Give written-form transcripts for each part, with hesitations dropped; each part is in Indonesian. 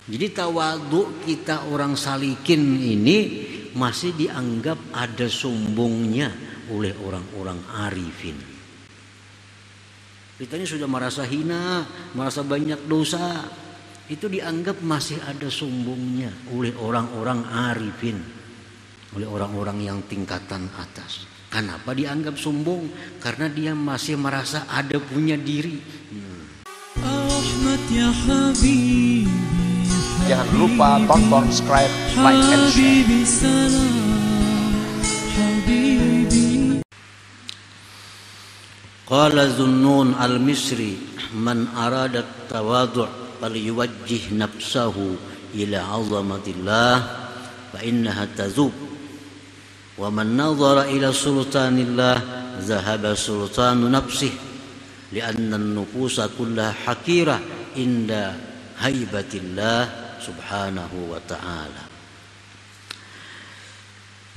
Jadi tawadhu kita orang salikin ini masih dianggap ada sombongnya oleh orang-orang arifin. Kita ini sudah merasa hina, merasa banyak dosa, itu dianggap masih ada sombongnya oleh orang-orang arifin, oleh orang-orang yang tingkatan atas. Kenapa dianggap sombong? Karena dia masih merasa ada punya diri. Jangan lupa tonton, subscribe, like, and share. Qala Zunnun al-Misri, man arada tawadhu' falyuwajjih nafsahu ila 'azamatillah fa innaha tazub. Wa man nadhara ila sultanillah zahaba sultanu nafsih li'anna an-nufusa kullaha hakira inda haibatillah subhanahu wa ta'ala.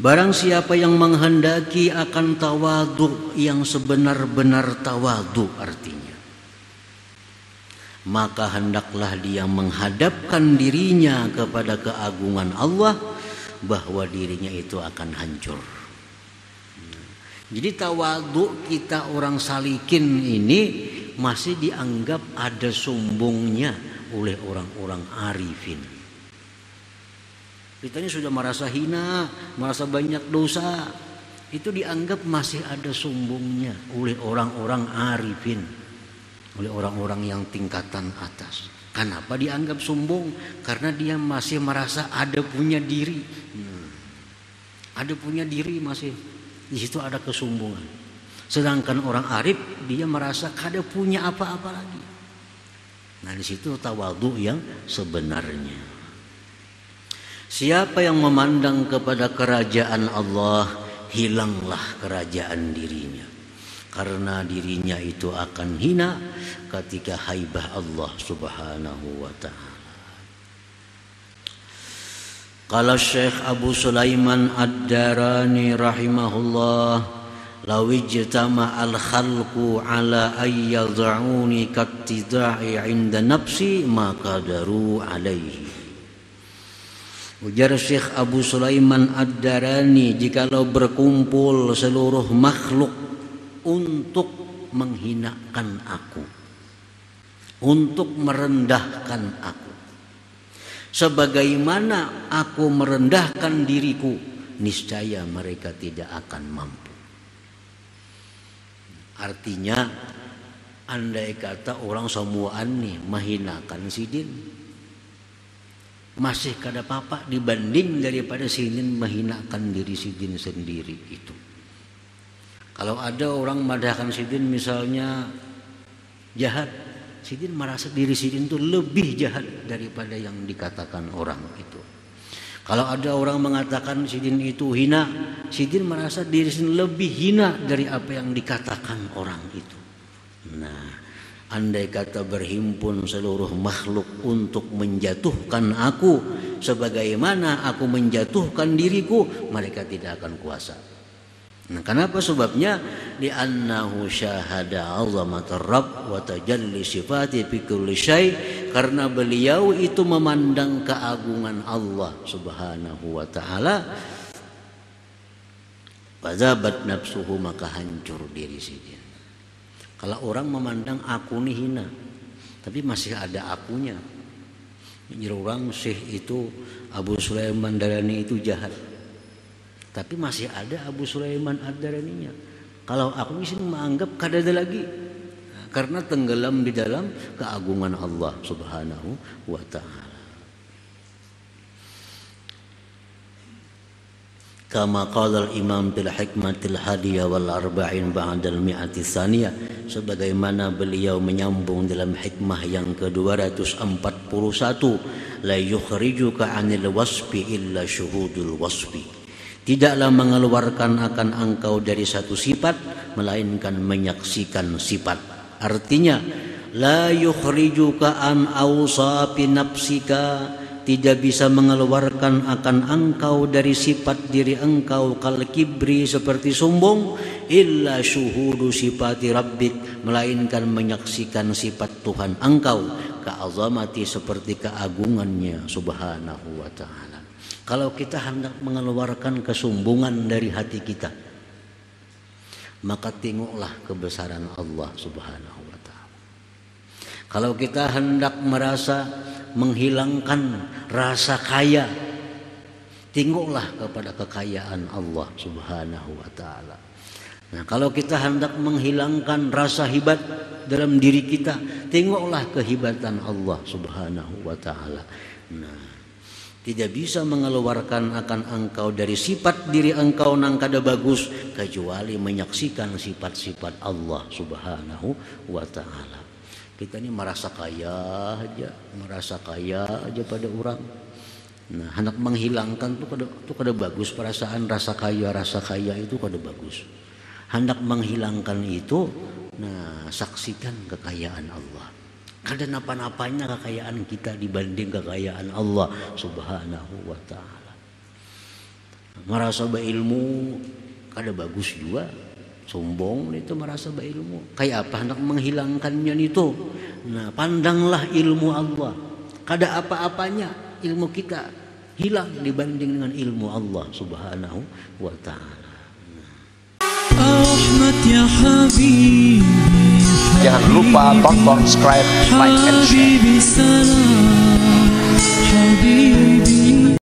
Barang siapa yang menghendaki akan tawadhu yang sebenar-benar tawadhu artinya, maka hendaklah dia menghadapkan dirinya kepada keagungan Allah, bahwa dirinya itu akan hancur. Jadi tawadhu kita orang salikin ini masih dianggap ada sombongnya oleh orang-orang arifin. Kita ini sudah merasa hina, merasa banyak dosa, itu dianggap masih ada sombongnya oleh orang-orang arifin, oleh orang-orang yang tingkatan atas. Kenapa dianggap sombong? Karena dia masih merasa ada punya diri. Ada punya diri masih. Di situ ada kesombongan. Sedangkan orang arif dia merasa kada punya apa-apa lagi. Nah, di situ tawadhu yang sebenarnya. Siapa yang memandang kepada kerajaan Allah, hilanglah kerajaan dirinya. Karena dirinya itu akan hina ketika haibah Allah subhanahu wa ta'ala. Qala Syekh Abu Sulaiman Ad-Darani rahimahullah, law ijtama al-khalqu ala ay yad'uni kattida'i 'inda nafsi ma qadaru 'alaihi. Ujar Syekh Abu Sulaiman Ad-Darani, jikalau berkumpul seluruh makhluk untuk menghinakan aku, untuk merendahkan aku, sebagaimana aku merendahkan diriku, niscaya mereka tidak akan mampu. Artinya, andai kata orang semuaan nih menghinakan sidin, masih kada apa-apa dibanding daripada sidin menghinakan diri sidin sendiri itu. Kalau ada orang madahkan sidin misalnya jahat, sidin merasa diri sidin itu lebih jahat daripada yang dikatakan orang itu. Kalau ada orang mengatakan sidin itu hina, sidin merasa diri sidin lebih hina dari apa yang dikatakan orang itu. Nah, andai kata berhimpun seluruh makhluk untuk menjatuhkan aku sebagaimana aku menjatuhkan diriku, mereka tidak akan kuasa. Nah, kenapa sebabnya? Li'annahu syahada 'azamatar Rabb wa tajalli sifati fi kulli syai', karena beliau itu memandang keagungan Allah Subhanahu wa taala. Fazabat nafsuhu, maka hancur diri sidin. Kalau orang memandang aku ini hina, tapi masih ada akunya. Jadi orang Syekh itu Abu Sulaiman Darani itu jahat, tapi masih ada Abu Sulaiman Ad-Daraninya. Kalau aku di sini menganggap kada ada lagi, karena tenggelam di dalam keagungan Allah Subhanahu wa taala. Kama qala al-Imam bil hikmatil hadiyah wal arba'in ba'dal mi'ati tsaniyah, sebagaimana beliau menyambung dalam hikmah yang ke-241, la yukhrijuka 'anil wasfi illa syuhudul wasfi. Tidaklah mengeluarkan akan engkau dari satu sifat melainkan menyaksikan sifat. Artinya, la yukhrijuka an awsafi nafsika, tidak bisa mengeluarkan akan engkau dari sifat diri engkau kal kibri, seperti sombong, illa syuhudu sifati rabbik, melainkan menyaksikan sifat Tuhan engkau, ka'azamati, seperti keagungannya subhanahu wa ta'ala. Kalau kita hendak mengeluarkan kesombongan dari hati kita, maka tengoklah kebesaran Allah subhanahu wa ta'ala. Kalau kita hendak merasa menghilangkan rasa kaya, tengoklah kepada kekayaan Allah subhanahu wa ta'ala. Nah, kalau kita hendak menghilangkan rasa hebat dalam diri kita, tengoklah kehebatan Allah subhanahu wa ta'ala. Nah, tidak bisa mengeluarkan akan engkau dari sifat diri engkau nang kada bagus kecuali menyaksikan sifat-sifat Allah subhanahu wa ta'ala. Kita ini merasa kaya aja pada orang. Nah, hendak menghilangkan itu kada bagus, perasaan rasa kaya itu kada bagus. Hendak menghilangkan itu, nah, saksikan kekayaan Allah. Kada napa-napanya kekayaan kita dibanding kekayaan Allah subhanahu wa ta'ala. Merasa berilmu kada bagus juga. Sombong itu merasa berilmu. Kayak apa hendak menghilangkannya itu? Nah, pandanglah ilmu Allah. Kada apa-apanya ilmu kita hilang dibanding dengan ilmu Allah subhanahu wa ta'ala. Jangan lupa tonton, subscribe, like, and share.